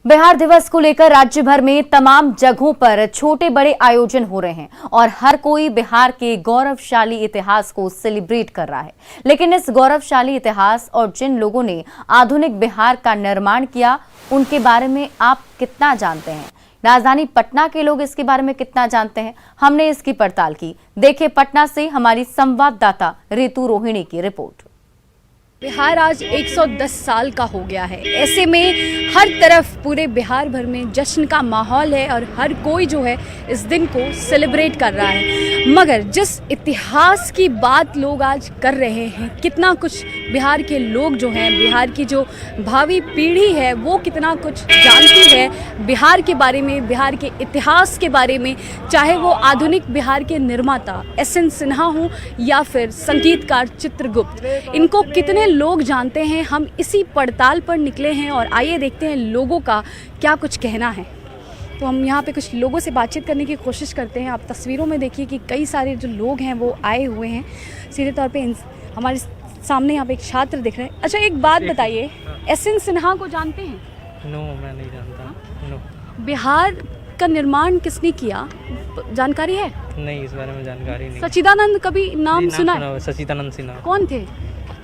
बिहार दिवस को लेकर राज्य भर में तमाम जगहों पर छोटे बड़े आयोजन हो रहे हैं और हर कोई बिहार के गौरवशाली इतिहास को सेलिब्रेट कर रहा है। लेकिन इस गौरवशाली इतिहास और जिन लोगों ने आधुनिक बिहार का निर्माण किया, उनके बारे में आप कितना जानते हैं? राजधानी पटना के लोग इसके बारे में कितना जानते हैं? हमने इसकी पड़ताल की। देखिए पटना से हमारी संवाददाता रितु रोहिणी की रिपोर्ट। बिहार आज 110 साल का हो गया है। ऐसे में हर तरफ पूरे बिहार भर में जश्न का माहौल है और हर कोई जो है इस दिन को सेलिब्रेट कर रहा है। मगर जिस इतिहास की बात लोग आज कर रहे हैं, कितना कुछ बिहार के लोग जो हैं, बिहार की जो भावी पीढ़ी है वो कितना कुछ जानती है बिहार के बारे में, बिहार के इतिहास के बारे में। चाहे वो आधुनिक बिहार के निर्माता एसएन सिन्हा हो या फिर संगीतकार चित्रगुप्त, इनको कितने लोग जानते हैं, हम इसी पड़ताल पर निकले हैं और आइए देखते हैं लोगों का क्या कुछ कहना है। तो हम यहाँ पे कुछ लोगों से बातचीत करने की कोशिश करते हैं। आप तस्वीरों में देखिए कि कई सारे जो लोग हैं वो आए हुए हैं। सीधे तौर पे हमारे सामने यहाँ पे एक छात्र दिख रहे हैं। अच्छा, एक बात बताइए, एसएन सिन्हा को जानते हैं? नो, मैं नहीं जानता। नो। बिहार का निर्माण किसने किया, जानकारी है? नहीं, इस बारे में जानकारी नहीं। सच्चिदानंद कभी नाम सुना है? सच्चिदानंद सिन्हा कौन थे?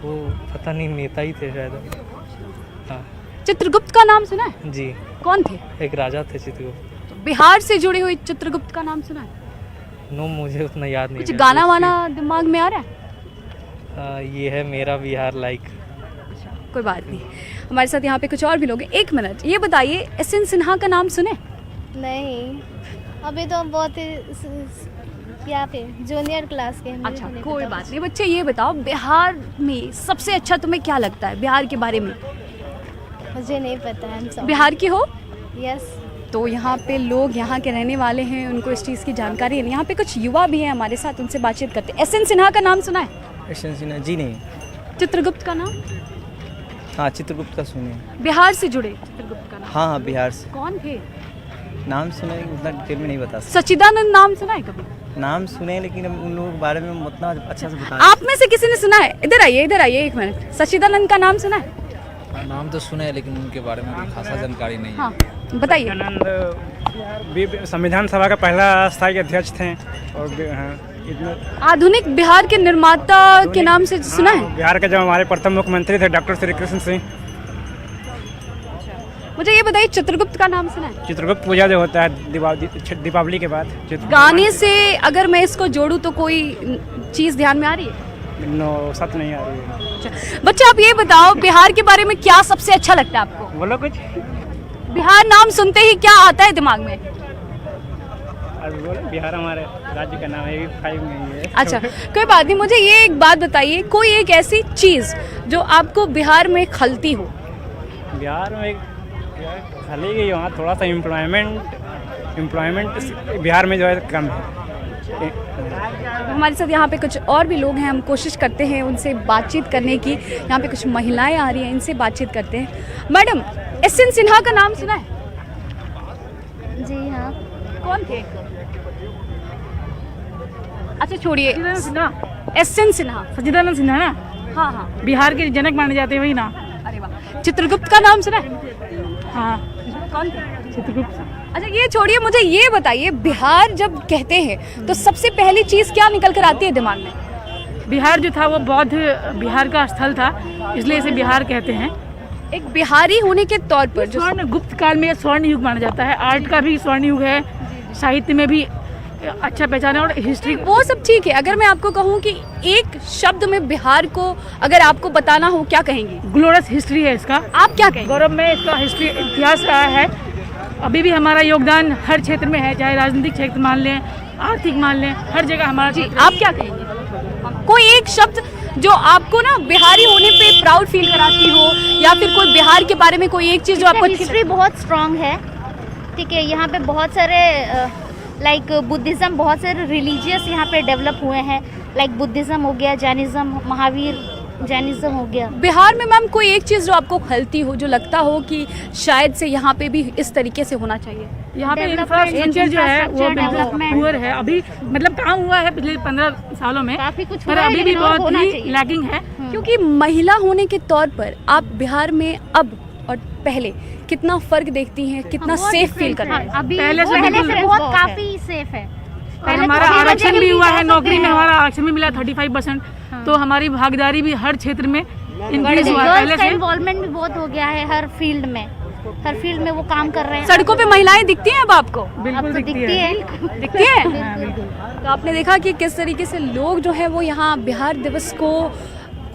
वो पता नहीं, नेता ही थे शायद। हाँ। चित्रगुप्त का नाम सुना है? जी। कौन थे? एक राजा थे चित्रगुप्त। बिहार से जुड़े हुए चित्रगुप्त का नाम सुना है? नो, मुझे उतना याद नहीं। कुछ गाना वाना दिमाग में आ रहा है? ये है मेरा बिहार लाइक। कोई बात नहीं, हमारे साथ यहाँ पे कुछ और भी लोग हैं। एक मिनट, ये बताइए एसएन सिन्हा का नाम सुने? नहीं, अभी तो हम बहुत यहाँ पे जूनियर क्लास के हैं। अच्छा, कोई बात नहीं। बच्चे ये बताओ, बिहार में सबसे अच्छा तुम्हें क्या लगता है बिहार के बारे में? मुझे नहीं पता है। बिहार की हो? यस। तो यहाँ पे लोग यहाँ के रहने वाले हैं, उनको इस चीज़ की जानकारी है। यहाँ पे कुछ युवा भी हैं हमारे साथ, उनसे बातचीत करते हैं। एसएन सिन्हा का नाम सुना है? एसएन सिन्हा जी नहीं। चित्रगुप्त का नाम? हाँ, चित्रगुप्त का सुने। बिहार से जुड़े चित्रगुप्त का नाम? हाँ, बिहार से। कौन थे? नाम सुने, उतना डिटेल में नहीं बता सकते। सच्चिदानंद नाम सुना है कभी? नाम सुने, लेकिन उन लोगों के बारे में उतना अच्छा से बता। आप में से किसी ने सुना है? इधर आइए एक मिनट। सच्चिदानंद का नाम सुना है? नाम तो सुना है, लेकिन उनके बारे में कोई खासा जानकारी नहीं है। हाँ, बताइए। सच्चिदानंद संविधान सभा का पहला स्थायी अध्यक्ष थे और आधुनिक बिहार के निर्माता के नाम से सुना है? बिहार के जो हमारे प्रथम मुख्यमंत्री थे डॉक्टर श्री कृष्ण सिंह। मुझे ये बताइए, चित्रगुप्त का नाम सुना है? चित्रगुप्त पूजा जो होता है दीपावली के बाद। गाने से अगर मैं इसको जोड़ूं तो कोई चीज ध्यान में आ रही है? नो, सच नहीं आ रही है। अच्छा, बच्चा आप ये बताओ, बिहार के बारे में क्या सबसे अच्छा लगता है आपको? बोलो कुछ। बिहार नाम सुनते ही क्या आता है दिमाग में? बोलो, बिहार हमारे राज्य का नाम है, 5 में ही है। अच्छा, कोई बात नहीं। मुझे ये एक बात बताइए, कोई एक ऐसी चीज जो आपको बिहार में खलती हो? बिहार में खाली गई, वहाँ थोड़ा सा एम्प्लॉयमेंट बिहार में जो है कम है। हमारे साथ यहाँ पे कुछ और भी लोग हैं, हम कोशिश करते हैं उनसे बातचीत करने की। यहाँ पे कुछ महिलाएं आ रही हैं, इनसे बातचीत करते हैं। मैडम, एसएन सिन्हा का नाम सुना है? जी हाँ। कौन थे? अच्छा छोड़िए, एसएन सिन्हा। सच्चिदानंद सिन्हा ना? हाँ हाँ, बिहार के जनक माने जाते हैं, वही ना? अरे वाह। चित्रगुप्त का नाम सुना है? हाँ। कौन थे? चित्रगुप्त। अच्छा, ये छोड़िए, मुझे ये बताइए, बिहार जब कहते हैं तो सबसे पहली चीज क्या निकल कर आती है दिमाग में? बिहार जो था वो बौद्ध बिहार का स्थल था, इसलिए इसे बिहार कहते हैं। एक बिहारी होने के तौर पर जो स्वर्ण गुप्त काल में स्वर्ण युग माना जाता है। आर्ट का भी स्वर्ण युग है, साहित्य में भी अच्छा पहचान है, और हिस्ट्री। वो सब ठीक है। अगर मैं आपको कहूँ कि एक शब्द में बिहार को अगर आपको बताना हो, क्या कहेंगे? ग्लोरियस हिस्ट्री है इसका। आप क्या कहेंगे? गौरव में इसका हिस्ट्री इतिहास रहा है। अभी भी हमारा योगदान हर क्षेत्र में है, चाहे राजनीतिक क्षेत्र मान लें, आर्थिक मान लें, हर जगह हमारा। जी, आप क्या कहेंगे? कोई एक शब्द जो आपको ना बिहारी होने पे प्राउड फील कराती हो, या फिर कोई बिहार के बारे में कोई एक चीज़ जो आपको? हिस्ट्री बहुत स्ट्रांग है, ठीक है। यहाँ पे बहुत सारे लाइक बुद्धिज़्म, बहुत सारे रिलीजियस यहाँ पे डेवलप हुए हैं। लाइक बुद्धिज़्म हो गया, जैनिज़्म, महावीर जैनिज़्म हो गया। बिहार में मैम कोई एक चीज़ जो आपको खलती हो, जो लगता हो कि शायद से यहाँ पे भी इस तरीके से होना चाहिए? यहाँ पे इंफ्रास्ट्रक्चर जो है वो पुअर है। अभी मतलब काम हुआ है पिछले 15 सालों में, काफी कुछ पर अभी भी बहुत ही लैगिंग है। क्योंकि महिला होने के तौर पर आप बिहार में अब और पहले कितना फ़र्क देखती हैं, कितना सेफ फील कर रहे हैं? अभी पहले से पहले बिल्कुल से बहुत काफी सेफ है। और पहले हमारा तो आरक्षण भी हुआ है, नौकरी में हैं। हमारा आरक्षण भी मिला 35%, तो हमारी भागीदारी भी हर क्षेत्र में इंक्रीज हुआ है गर्ल्स पहले का से। इन्वॉल्वमेंट भी बहुत हो गया है हर फील्ड में, हर फील्ड में वो काम कर रहे हैं। सड़कों पे महिलाएं दिखती हैं अब आपको? अब बिल्कुल तो दिखती है। दिखती है? बिल्कुल। तो आपने देखा कि किस तरीके से लोग जो है वो यहाँ बिहार दिवस को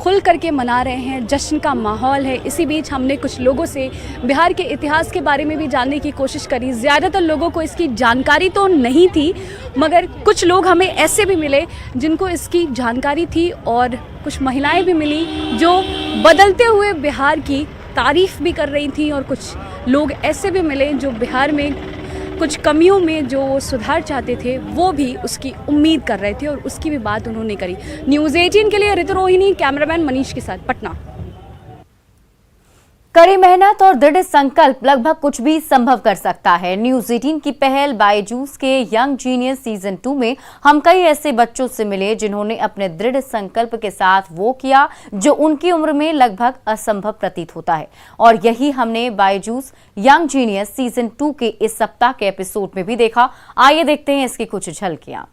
खुल करके मना रहे हैं, जश्न का माहौल है। इसी बीच हमने कुछ लोगों से बिहार के इतिहास के बारे में भी जानने की कोशिश करी। ज़्यादातर लोगों को इसकी जानकारी तो नहीं थी, मगर कुछ लोग हमें ऐसे भी मिले जिनको इसकी जानकारी थी, और कुछ महिलाएं भी मिली जो बदलते हुए बिहार की तारीफ़ भी कर रही थी, और कुछ लोग ऐसे भी मिले जो बिहार में कुछ कमियों में जो सुधार चाहते थे वो भी उसकी उम्मीद कर रहे थे, और उसकी भी बात उन्होंने करी। न्यूज़ 18 के लिए ऋतु रोहिणी, कैमरामैन मनीष के साथ, पटना। कड़ी मेहनत और दृढ़ संकल्प लगभग कुछ भी संभव कर सकता है। न्यूज़ 18 की पहल बायजूस के यंग जीनियस सीजन 2 में हम कई ऐसे बच्चों से मिले जिन्होंने अपने दृढ़ संकल्प के साथ वो किया जो उनकी उम्र में लगभग असंभव प्रतीत होता है, और यही हमने बायजूस यंग जीनियस सीजन 2 के इस सप्ताह के एपिसोड में भी देखा। आइए देखते हैं इसकी कुछ झलकियां।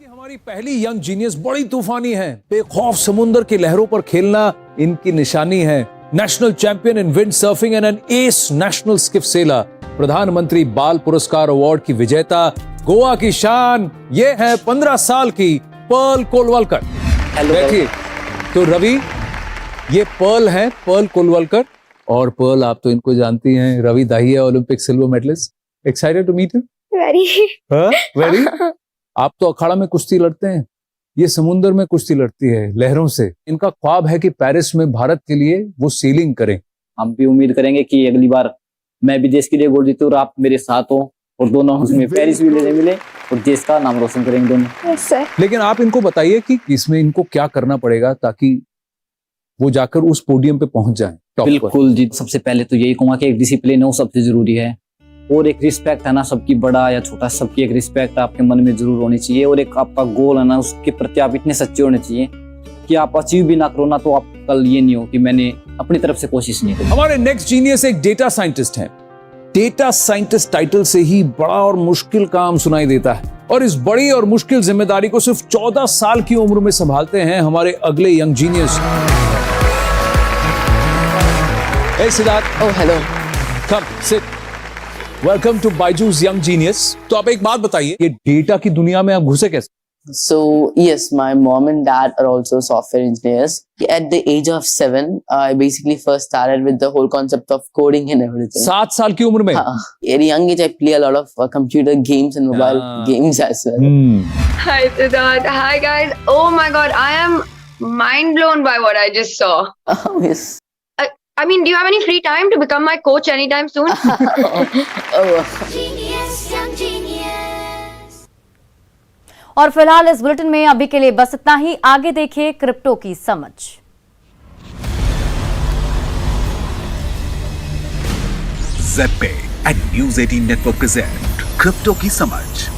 हमारी पहली यंग जीनियस बड़ी तूफानी है। बेखौफ समुद्र की लहरों पर खेलना इनकी निशानी है। National champion in windsurfing and N S national skiff sailor, प्रधानमंत्री बाल पुरस्कार अवार्ड की विजेता, गोवा की शान, ये है 15 साल की पर्ल कोलवलकर। देखिए तो रवि, ये पर्ल है, पर्ल कोलवलकर। और पर्ल आप तो इनको जानती हैं, Ravi Dahiya, Olympic silver medallist. Excited to meet him? Very. आप तो अखाड़ा में कुश्ती लड़ते हैं, ये समुद्र में कुश्ती लड़ती है लहरों से। इनका ख्वाब है कि पेरिस में भारत के लिए वो सेलिंग करें। हम भी उम्मीद करेंगे कि अगली बार मैं भी देश के लिए गोल्ड जीतूं और आप मेरे साथ हो, और दोनों उसमें पेरिस भी लेने मिले और देश का नाम रोशन करेंगे दोनों। लेकिन आप इनको बताइए कि इसमें इनको क्या करना पड़ेगा ताकि वो जाकर उस पोडियम पे पहुंच जाएं। बिल्कुल जी, सबसे पहले तो यही कहूंगा कि एक डिसिप्लिन है वो सबसे जरूरी है, और एक रिस्पेक्ट है ना, सबकी बड़ा या छोटा सबकी एक रिस्पेक्ट आपके मन में जरूर होनी चाहिए, और एक आपका गोल है ना उसके प्रति आप इतने सच्चे होने चाहिए कि आप अचीव भी ना करो ना तो आप कल ये नहीं हो कि मैंने अपनी तरफ से कोशिश नहीं की। हमारे नेक्स्ट जीनियस एक डेटा साइंटिस्ट हैं। डेटा साइंटिस्ट टाइटल से ही बड़ा और मुश्किल काम सुनाई देता है, और इस बड़ी और मुश्किल जिम्मेदारी को सिर्फ 14 साल की उम्र में संभालते हैं हमारे अगले young genius. Hey Siddharth. Oh, hello. Come, sit. Welcome to Byju's Young Genius. तो आप एक बात बताइए, ये डेटा की दुनिया में आप घुसे कैसे? So, yes, my mom and dad are also software engineers. At the age of 7, I basically first started with the whole concept of coding and everything. 7 साल की उम्र में? At a young age, I play a lot of computer games and mobile games as well. Hi, Siddharth. Hi, guys. Oh my God, I am mind blown by what I just saw. Oh, yes. I mean, do you have any free time to become my coach anytime soon? और फिलहाल इस bulletin में अभी के लिए बस इतना ही। आगे देखिए क्रिप्टो की समझ। ZebPay and news 18 network present crypto की समझ।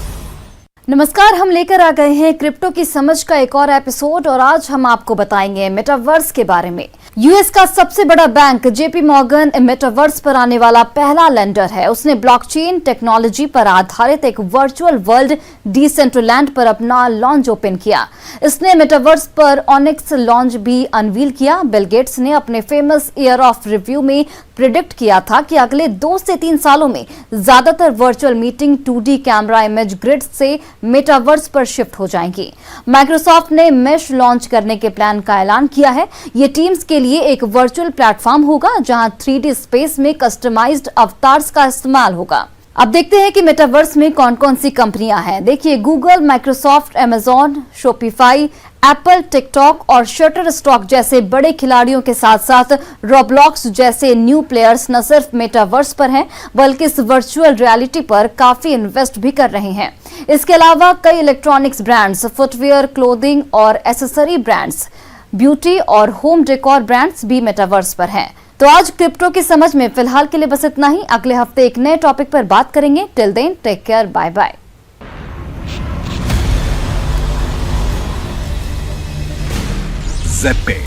नमस्कार, हम लेकर आ गए हैं क्रिप्टो की समझ का एक और एपिसोड, और आज हम आपको बताएंगे मेटावर्स के बारे में। यूएस का सबसे बड़ा बैंक जेपी मॉर्गन मेटावर्स पर आने वाला पहला लेंडर है। उसने ब्लॉकचेन टेक्नोलॉजी पर आधारित एक वर्चुअल वर्ल्ड डिसेंट्रलैंड पर अपना लॉन्च ओपन किया। इसने मेटावर्स पर ऑनिक्स लॉन्च भी अनवील किया। बिल गेट्स ने अपने फेमस ईयर ऑफ रिव्यू में प्रिडिक्ट किया था कि अगले 2 से 3 सालों में ज्यादातर virtual meeting 2D camera image grid से मेटावर्स पर शिफ्ट हो जाएंगी। माइक्रोसॉफ्ट ने मेश लॉन्च करने के प्लान का ऐलान किया है। ये टीम्स के लिए एक वर्चुअल प्लेटफॉर्म होगा जहां 3D स्पेस में कस्टमाइज्ड अवतार्स का इस्तेमाल होगा। अब देखते हैं कि मेटावर्स में कौन कौन सी कंपनियां हैं। देखिए, Google, Microsoft, Amazon, Shopify, Apple, TikTok और शटरस्टॉक जैसे बड़े खिलाड़ियों के साथ साथ रोब्लॉक्स जैसे न्यू प्लेयर्स न सिर्फ मेटावर्स पर हैं बल्कि इस वर्चुअल रियलिटी पर काफी इन्वेस्ट भी कर रहे हैं। इसके अलावा कई इलेक्ट्रॉनिक्स ब्रांड्स, फुटवेयर, क्लोथिंग और एसेसरी ब्रांड्स, ब्यूटी और होम डेकोर ब्रांड्स भी मेटावर्स पर हैं। तो आज क्रिप्टो की समझ में फिलहाल के लिए बस इतना ही। अगले हफ्ते एक नए टॉपिक पर बात करेंगे। Till then, take care, bye bye. ज़ेड-पे